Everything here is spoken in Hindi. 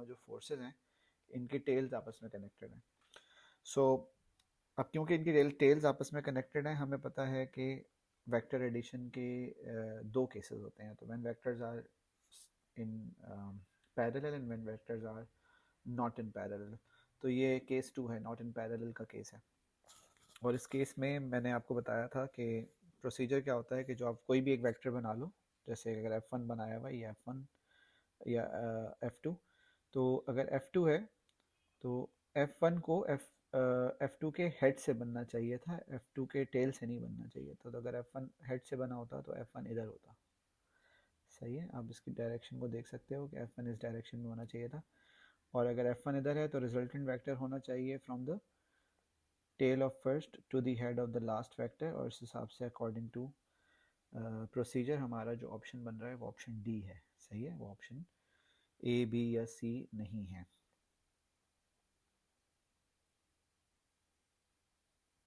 दोनों जो फोर्सेस हैं इनके टेल्स आपस में कनेक्टेड हैं। सो अब क्योंकि इनकी टेल्स आपस में कनेक्टेड हैं, हमें पता है कि वेक्टर एडिशन के दो केसेस होते हैं। तो when vectors are in parallel and when vectors are not in parallel. तो ये केस 2 है, नॉट इन पैरेलल का केस है। और इस केस में मैंने आपको बताया था कि प्रोसीजर क्या होता है कि जो आप कोई भी एक वेक्टर बना लो, जैसे अगर F1 बनाया हुआ है, या F1 या F2, तो अगर F2 है तो F1 को F2 के हेड से बनना चाहिए था, F2 के टेल से नहीं बनना चाहिए था। तो अगर F1 हेड से बना होता तो F1 इधर होता। सही है, आप इसकी डायरेक्शन को देख सकते हो कि F1 इस डायरेक्शन में होना चाहिए था। और अगर F1 इधर है तो रिजल्टेंट वेक्टर होना चाहिए from the tail of first to the head of the last vector. और इस हिसाब से अकॉर्डिंग टू प्रोसीजर हमारा जो ऑप्शन बन रहा है वो ऑप्शन डी है। सही है, वो ऑप्शन ए बी या सी नहीं है।